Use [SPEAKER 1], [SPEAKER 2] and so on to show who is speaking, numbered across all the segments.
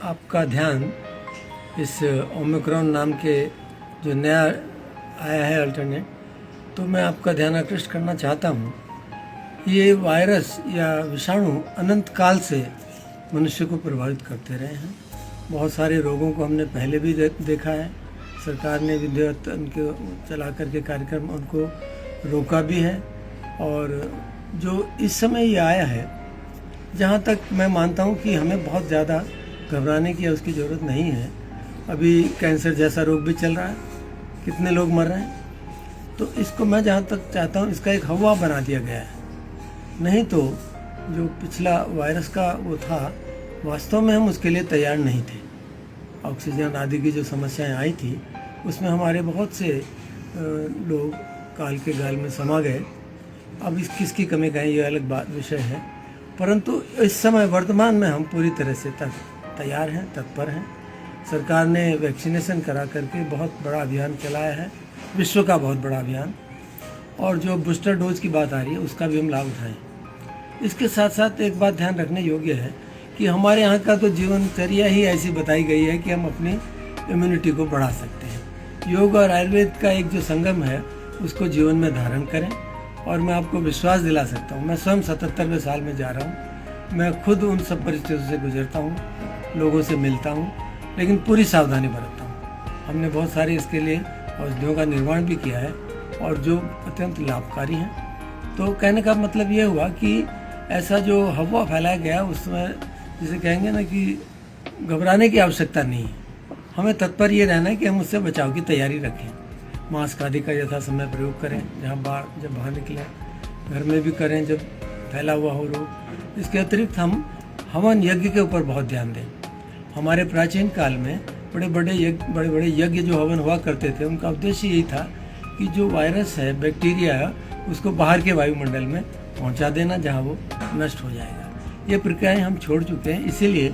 [SPEAKER 1] आपका ध्यान इस ओमिक्रॉन नाम के जो नया आया है अल्टरनेट, तो मैं आपका ध्यान आकृष्ट करना चाहता हूँ। ये वायरस या विषाणु अनंत काल से मनुष्य को प्रभावित करते रहे हैं। बहुत सारे रोगों को हमने पहले भी देखा है। सरकार ने विधिवत उनके चला करके कार्यक्रम उनको रोका भी है। और जो इस समय ये आया है, जहाँ तक मैं मानता हूँ कि हमें बहुत ज़्यादा घबराने की उसकी ज़रूरत नहीं है। अभी कैंसर जैसा रोग भी चल रहा है, कितने लोग मर रहे हैं। तो इसको मैं जहाँ तक चाहता हूँ, इसका एक हवा बना दिया गया है। नहीं तो जो पिछला वायरस का वो था, वास्तव में हम उसके लिए तैयार नहीं थे। ऑक्सीजन आदि की जो समस्याएं आई थी, उसमें हमारे बहुत से लोग काल के गाल में समा गए। अब इस किसकी कमी कहें, ये अलग बात विषय है। परंतु इस समय वर्तमान में हम पूरी तरह से तैयार हैं, तत्पर हैं। सरकार ने वैक्सीनेशन करा करके बहुत बड़ा अभियान चलाया है, विश्व का बहुत बड़ा अभियान। और जो बूस्टर डोज की बात आ रही है, उसका भी हम लाभ उठाएं। इसके साथ साथ एक बात ध्यान रखने योग्य है कि हमारे यहाँ का तो जीवनचर्या ही ऐसी बताई गई है कि हम अपनी इम्यूनिटी को बढ़ा सकते हैं। योग और आयुर्वेद का एक जो संगम है, उसको जीवन में धारण करें। और मैं आपको विश्वास दिला सकता हूँ, मैं स्वयं 77वें साल में जा रहा हूँ। मैं खुद उन सब परिस्थितियों से गुजरता हूँ, लोगों से मिलता हूँ, लेकिन पूरी सावधानी बरतता हूँ। हमने बहुत सारे इसके लिए औषधियों का निर्माण भी किया है, और जो अत्यंत लाभकारी हैं। तो कहने का मतलब ये हुआ कि ऐसा जो हवा फैलाया गया, उसमें जिसे कहेंगे ना कि घबराने की आवश्यकता नहीं है। हमें तत्पर ये रहना है कि हम उससे बचाव की तैयारी रखें। मास्क आदि का यथा समय प्रयोग करें, जब बाहर निकलें, घर में भी करें जब फैला हुआ हो रोग। इसके अतिरिक्त हम हवन यज्ञ के ऊपर बहुत ध्यान दें। हमारे प्राचीन काल में बड़े बड़े यज्ञ जो हवन हुआ करते थे, उनका उद्देश्य यही था कि जो वायरस है, बैक्टीरिया है, उसको बाहर के वायुमंडल में पहुंचा देना, जहां वो नष्ट हो जाएगा। ये प्रक्रियाएं हम छोड़ चुके हैं, इसीलिए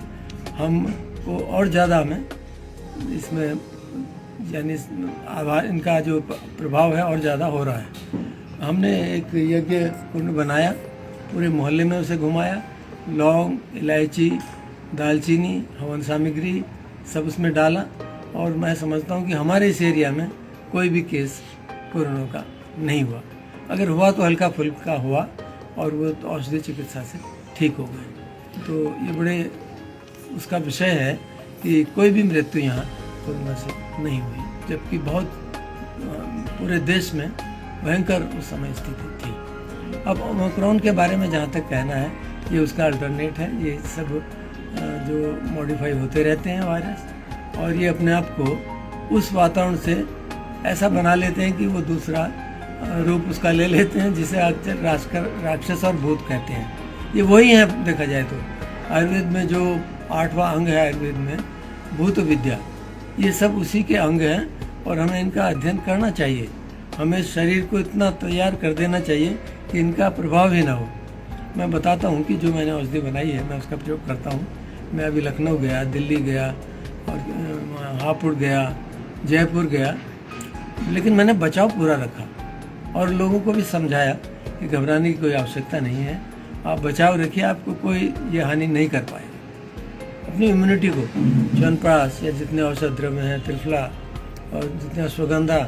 [SPEAKER 1] हमको और ज़्यादा हमें इसमें यानी इनका जो प्रभाव है और ज़्यादा हो रहा है। हमने एक यज्ञ कुंड बनाया, पूरे मोहल्ले में उसे घुमाया। लौंग, इलायची, दालचीनी, हवन सामग्री सब उसमें डाला। और मैं समझता हूँ कि हमारे इस एरिया में कोई भी केस कोरोना का नहीं हुआ। अगर हुआ तो हल्का फुल्का हुआ, और वो तो औषधि चिकित्सा से ठीक हो गए। तो ये बड़े उसका विषय है कि कोई भी मृत्यु यहाँ कोरोना से नहीं हुई, जबकि बहुत पूरे देश में भयंकर उस समय स्थिति थी। अब ओमिक्रॉन के बारे में जहाँ तक कहना है, ये उसका अल्टरनेट है। ये सब जो मॉडिफाई होते रहते हैं वायरस, और ये अपने आप को उस वातावरण से ऐसा बना लेते हैं कि वो दूसरा रूप उसका ले लेते हैं, जिसे अक्सर राक्षस और भूत कहते हैं। ये वही है देखा जाए तो। आयुर्वेद में जो 8वां अंग है, आयुर्वेद में भूत विद्या, ये सब उसी के अंग हैं। और हमें इनका अध्ययन करना चाहिए। हमें शरीर को इतना तैयार कर देना चाहिए कि इनका प्रभाव ही ना हो। मैं बताता हूँ कि जो मैंने औषधि बनाई है, मैं उसका प्रयोग करता हूँ। मैं अभी लखनऊ गया, दिल्ली गया, और हापुड़ गया, जयपुर गया, लेकिन मैंने बचाव पूरा रखा और लोगों को भी समझाया कि घबराने की कोई आवश्यकता नहीं है। आप बचाव रखिए, आपको कोई ये हानि नहीं कर पाएगा। अपनी इम्यूनिटी को च्यवनप्राश या जितने औषध द्रव्य हैं, त्रिफला और जितने अश्वगंधा,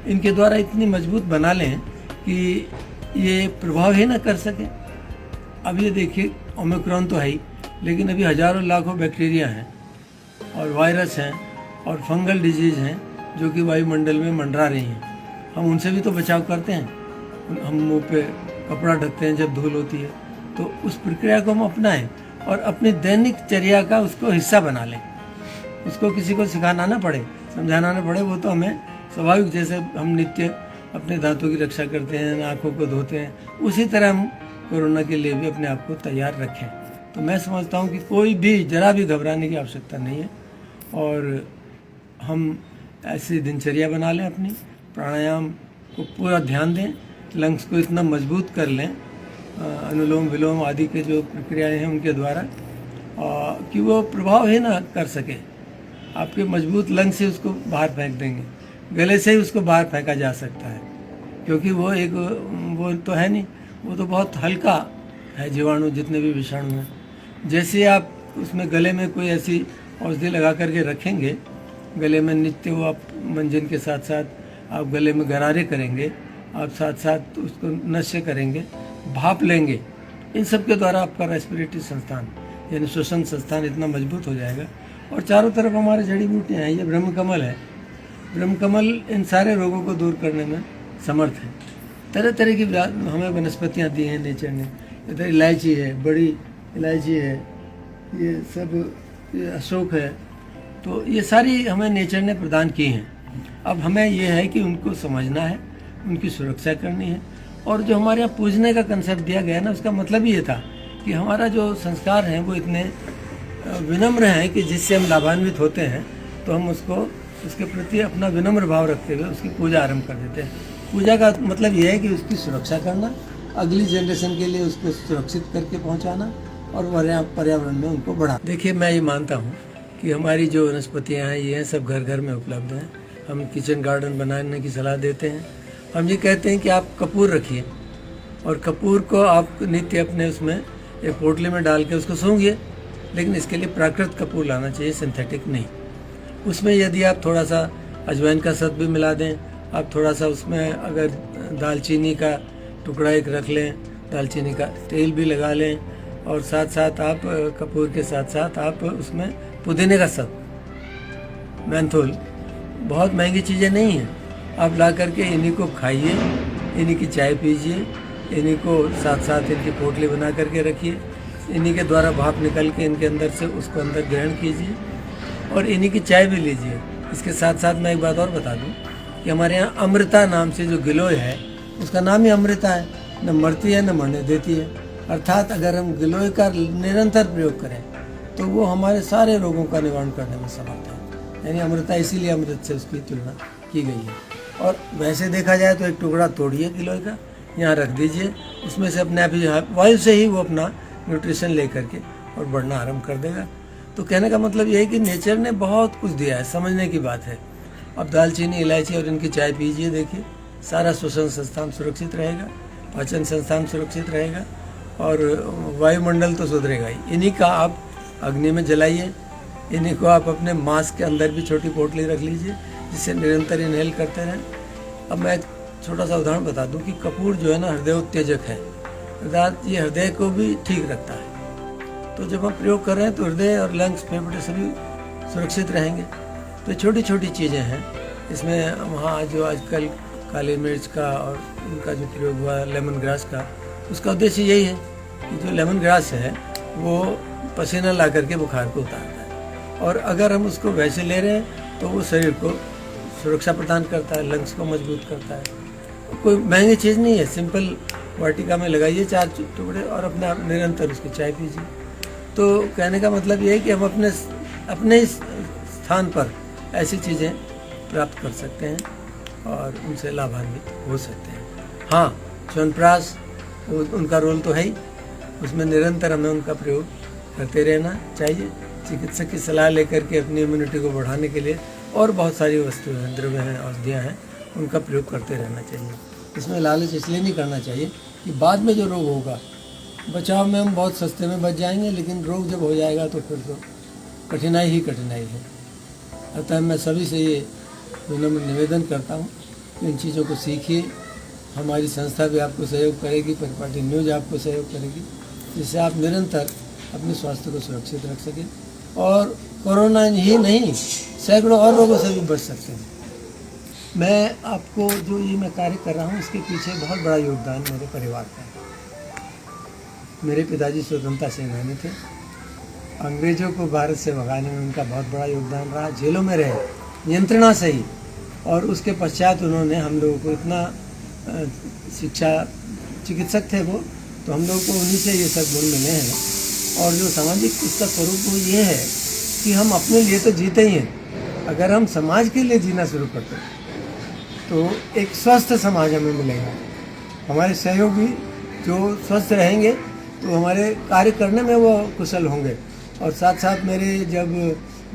[SPEAKER 1] इनके द्वारा इतनी मजबूत बना लें कि ये प्रभाव ही ना कर सके। अब ये देखिए, ओमिक्रॉन तो है ही, लेकिन अभी हजारों लाखों बैक्टीरिया हैं और वायरस हैं और फंगल डिजीज हैं जो कि वायुमंडल में मंडरा रही हैं। हम उनसे भी तो बचाव करते हैं। हम मुंह पे कपड़ा ढकते हैं जब धूल होती है। तो उस प्रक्रिया को हम अपनाएं और अपनी दैनिक चर्या का उसको हिस्सा बना लें। उसको किसी को सिखाना ना पड़े, समझाना ना पड़े, वो तो हमें स्वाभाविक, जैसे हम नित्य अपने दांतों की रक्षा करते हैं, आँखों को धोते हैं, उसी तरह हम कोरोना के लिए भी अपने आप को तैयार रखें। तो मैं समझता हूँ कि कोई भी जरा भी घबराने की आवश्यकता नहीं है। और हम ऐसी दिनचर्या बना लें, अपनी प्राणायाम को पूरा ध्यान दें, लंग्स को इतना मजबूत कर लें, अनुलोम विलोम आदि के जो प्रक्रियाएं हैं उनके द्वारा, कि वो प्रभाव ही ना कर सके। आपके मजबूत लंग्स से उसको बाहर फेंक देंगे, गले से ही उसको बाहर फेंका जा सकता है, क्योंकि वो एक वो तो है नहीं, वो तो बहुत हल्का है जीवाणु, जितने भी विषाणु हैं। जैसे आप उसमें गले में कोई ऐसी औषधि लगा करके रखेंगे, गले में नित्य वो आप मंजन के साथ साथ आप गले में गरारे करेंगे, आप साथ साथ उसको नश्य करेंगे, भाप लेंगे, इन सब के द्वारा आपका रेस्पिरेटरी संस्थान यानी श्वसन संस्थान इतना मजबूत हो जाएगा। और चारों तरफ हमारे जड़ी बूटियाँ हैं, ये ब्रह्म कमल है, ब्रह्म कमल इन सारे रोगों को दूर करने में समर्थ है। तरह तरह की हमें वनस्पतियाँ दी हैं नेचर ने, इधर इलायची है, बड़ी इलायची है, ये सब ये अशोक है, तो ये सारी हमें नेचर ने प्रदान की हैं। अब हमें ये है कि उनको समझना है, उनकी सुरक्षा करनी है। और जो हमारे यहाँ पूजने का कंसेप्ट दिया गया ना, उसका मतलब ये था कि हमारा जो संस्कार हैं वो इतने विनम्र हैं कि जिससे हम लाभान्वित होते हैं, तो हम उसको उसके प्रति अपना विनम्र भाव रखते हुए उसकी पूजा आरंभ कर देते हैं। पूजा का मतलब ये है कि उसकी सुरक्षा करना, अगली जनरेशन के लिए उसको सुरक्षित करके पहुंचाना और पर्यावरण में उनको बढ़ा। देखिए, मैं ये मानता हूँ कि हमारी जो वनस्पतियाँ हैं ये सब घर घर में उपलब्ध हैं। हम किचन गार्डन बनाने की सलाह देते हैं। हम ये कहते हैं कि आप कपूर रखिए और कपूर को आप नित्य अपने उसमें एक पोटली में डाल के उसको सूंघिए, लेकिन इसके लिए प्राकृतिक कपूर लाना चाहिए, सिंथेटिक नहीं। उसमें यदि आप थोड़ा सा अजवाइन का सत भी मिला दें, आप थोड़ा सा उसमें अगर दालचीनी का टुकड़ा एक रख लें, दालचीनी का तेल भी लगा लें, और साथ साथ आप कपूर के साथ साथ आप उसमें पुदीने का सत, मेंथोल, बहुत महंगी चीज़ें नहीं हैं, आप ला करके इन्हीं को खाइए, इन्हीं की चाय पीजिए, इन्हीं को साथ साथ इनकी पोटली बना करके रखिए, इन्हीं के द्वारा भाप निकल के इनके अंदर से उसको अंदर ग्रहण कीजिए और इन्हीं की चाय भी लीजिए। इसके साथ साथ मैं एक बात और बता दूं कि हमारे यहाँ अमृता नाम से जो गिलोय है, उसका नाम ही अमृता है, न मरती है न मरने देती है। अर्थात अगर हम गिलोय का निरंतर प्रयोग करें तो वो हमारे सारे रोगों का निवारण करने में समर्थ है। यानी अमृता इसीलिए अमृत से उसकी तुलना की गई है। और वैसे देखा जाए तो एक टुकड़ा तोड़िए गिलोय का, यहाँ रख दीजिए, उसमें से अपने आप ही वायु से ही वो अपना न्यूट्रिशन ले करके और बढ़ना आरंभ कर देगा। तो कहने का मतलब ये है कि नेचर ने बहुत कुछ दिया है, समझने की बात है। अब दालचीनी, इलायची और इनकी चाय पीजिए, देखिए सारा श्वसन संस्थान सुरक्षित रहेगा, पाचन संस्थान सुरक्षित रहेगा और वायुमंडल तो सुधरेगा ही। इन्हीं का आप अग्नि में जलाइए, इन्हीं को आप अपने मास्क के अंदर भी छोटी पोटली रख लीजिए, जिससे निरंतर इनहेल करते रहें। अब मैं एक छोटा सा उदाहरण बता दूं कि कपूर जो है ना, हृदय उत्तेजक है, अर्थात ये हृदय को भी ठीक रखता है। तो जब हम प्रयोग कर रहे हैं तो हृदय और लंग्स, फेफड़े सभी सुरक्षित रहेंगे। तो छोटी छोटी चीज़ें हैं इसमें। वहाँ जो आजकल काली मिर्च का और उनका जो प्रयोग हुआ लेमन ग्रास का, उसका उद्देश्य यही है कि जो लेमन ग्रास है वो पसीना ला करके बुखार को उतारता है, और अगर हम उसको वैसे ले रहे हैं तो वो शरीर को सुरक्षा प्रदान करता है, लंग्स को मजबूत करता है। कोई महंगी चीज़ नहीं है, सिंपल वाटिका में लगाइए 4 टुकड़े और अपने आप निरंतर उसकी चाय पीजिए। तो कहने का मतलब ये है कि हम अपने स्थान पर ऐसी चीज़ें प्राप्त कर सकते हैं और उनसे लाभान्वित हो सकते हैं। हाँ, च्यवनप्राश उनका रोल तो है ही, उसमें निरंतर हमें उनका प्रयोग करते रहना चाहिए। चिकित्सक की सलाह लेकर के अपनी इम्यूनिटी को बढ़ाने के लिए और बहुत सारी वस्तुएं हैं, द्रव्य हैं, औषधियाँ हैं, उनका प्रयोग करते रहना चाहिए। इसमें लालच इसलिए नहीं करना चाहिए कि बाद में जो रोग होगा, बचाव में हम बहुत सस्ते में बच जाएंगे, लेकिन रोग जब हो जाएगा तो फिर तो कठिनाई ही कठिनाई है। अतः मैं सभी से ये विनम्र निवेदन करता हूँ कि इन चीज़ों को सीखिए। हमारी संस्था भी आपको सहयोग करेगी, परिपाटी न्यूज़ आपको सहयोग करेगी, जिससे आप निरंतर अपने स्वास्थ्य को सुरक्षित रख सकें और कोरोना ही नहीं, सैकड़ों और रोगों से भी बच सकते हैं। मैं आपको जो ये मैं कार्य कर रहा हूँ, इसके पीछे बहुत बड़ा योगदान मेरे परिवार का है। मेरे पिताजी स्वतंत्रता सेनानी थे, अंग्रेजों को भारत से भगाने में उनका बहुत बड़ा योगदान रहा। जेलों में रहे नियंत्रणा सही, और उसके पश्चात उन्होंने हम लोगों को इतना शिक्षा, चिकित्सक थे वो, तो हम लोगों को उन्हीं से ये सब गुण मिले हैं। और जो सामाजिक उसका स्वरूप वो ये है कि हम अपने लिए तो जीते ही हैं, अगर हम समाज के लिए जीना शुरू करते हैं तो एक स्वस्थ समाज हमें मिलेगा। हमारे सहयोगी जो स्वस्थ रहेंगे तो हमारे कार्य करने में वो कुशल होंगे। और साथ साथ मेरे जब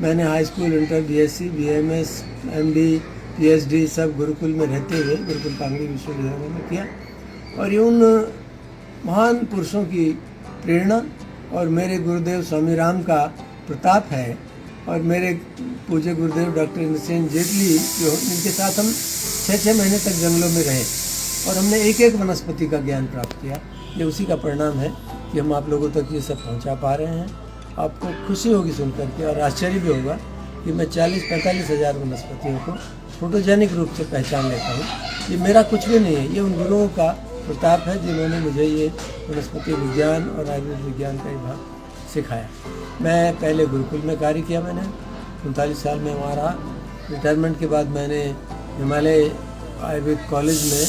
[SPEAKER 1] मैंने high school, inter, BSc, BMS, MD, PhD सब गुरुकुल में रहते हुए गुरुकुल कांगड़ी विश्वविद्यालय में किया, और ये उन महान पुरुषों की प्रेरणा और मेरे गुरुदेव स्वामी राम का प्रताप है। और मेरे पूज्य गुरुदेव डॉक्टर इंद्रसेन जेटली जो इनके साथ हम 6-6 महीने तक जंगलों में रहे और हमने एक एक वनस्पति का ज्ञान प्राप्त किया। ये उसी का परिणाम है कि हम आप लोगों तक ये सब पहुंचा पा रहे हैं। आपको खुशी होगी सुन करके और आश्चर्य भी होगा कि मैं 40-45 हज़ार वनस्पतियों को फोटोजेनिक रूप से पहचान लेता हूँ। ये मेरा कुछ भी नहीं है, ये उन गुरुओं का प्रताप है जिन्होंने मुझे ये वनस्पति विज्ञान और आयुर्वेद विज्ञान का विभाग सिखाया। मैं पहले गुरुकुल में कार्य किया, मैंने 39 साल में वहाँ रहा। रिटायरमेंट के बाद मैंने हिमालय आयुर्वेद कॉलेज में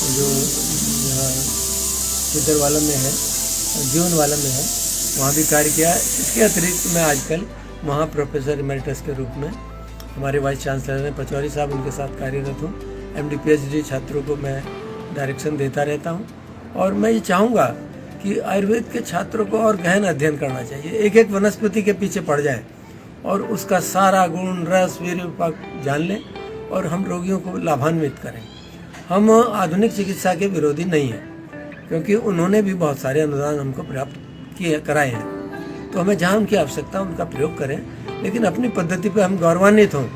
[SPEAKER 1] जो यहाँ चित्रवाला में है, जीवनवाला में है, वहाँ भी कार्य किया। इसके अतिरिक्त मैं आजकल वहाँ प्रोफेसर इमेरिटस के रूप में हमारे वाइस चांसलर हैं पचौरी साहब, उनके साथ कार्यरत हूँ। MD PhD छात्रों को मैं डायरेक्शन देता रहता हूँ और मैं ये चाहूँगा कि आयुर्वेद के छात्रों को और गहन अध्ययन करना चाहिए, एक एक वनस्पति के पीछे पड़ जाए और उसका सारा गुण रस वीर्य विपाक जान लें और हम रोगियों को लाभान्वित करें। हम आधुनिक चिकित्सा के विरोधी नहीं हैं, क्योंकि उन्होंने भी बहुत सारे अनुदान हमको प्राप्त किए कराए हैं, तो हमें जहाँ उनकी आवश्यकता उनका प्रयोग करें, लेकिन अपनी पद्धति पर हम गौरवान्वित हों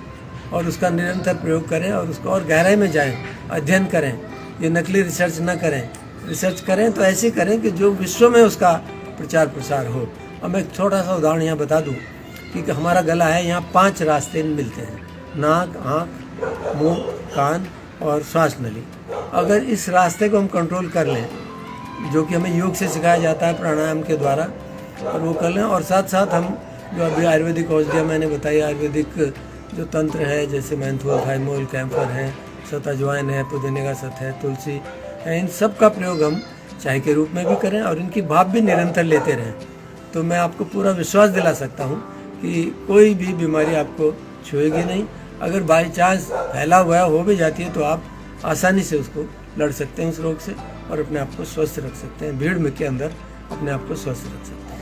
[SPEAKER 1] और उसका निरंतर प्रयोग करें और उसको और गहराई में जाएं, अध्ययन करें। ये नकली रिसर्च ना करें, रिसर्च करें तो ऐसे करें कि जो विश्व में उसका प्रचार प्रसार हो। अब मैं एक छोटा सा उदाहरण यहाँ बता दूँ कि हमारा गला है, यहाँ 5 रास्ते मिलते हैं, नाक, आँख, मुँह, कान और श्वास नली। अगर इस रास्ते को हम कंट्रोल कर लें, जो कि हमें योग से सिखाया जाता है प्राणायाम के द्वारा, और वो कर लें, और साथ साथ हम जो अभी आयुर्वेदिक औषधियाँ मैंने बताई, आयुर्वेदिक जो तंत्र है जैसे मैंथोल, थाइमोल, कैम्फर है, सताजवाइन है, पुदीने का सत है, तुलसी है, इन सब का प्रयोग हम चाय के रूप में भी करें और इनकी भाप भी निरंतर लेते रहें, तो मैं आपको पूरा विश्वास दिला सकता हूँ कि कोई भी बीमारी आपको छुएगी नहीं। अगर बाई चांस फैला हुआ हो भी जाती है तो आप आसानी से उसको लड़ सकते हैं उस रोग से और अपने आप को स्वस्थ रख सकते हैं, भीड़ में के अंदर अपने आप को स्वस्थ रख सकते हैं।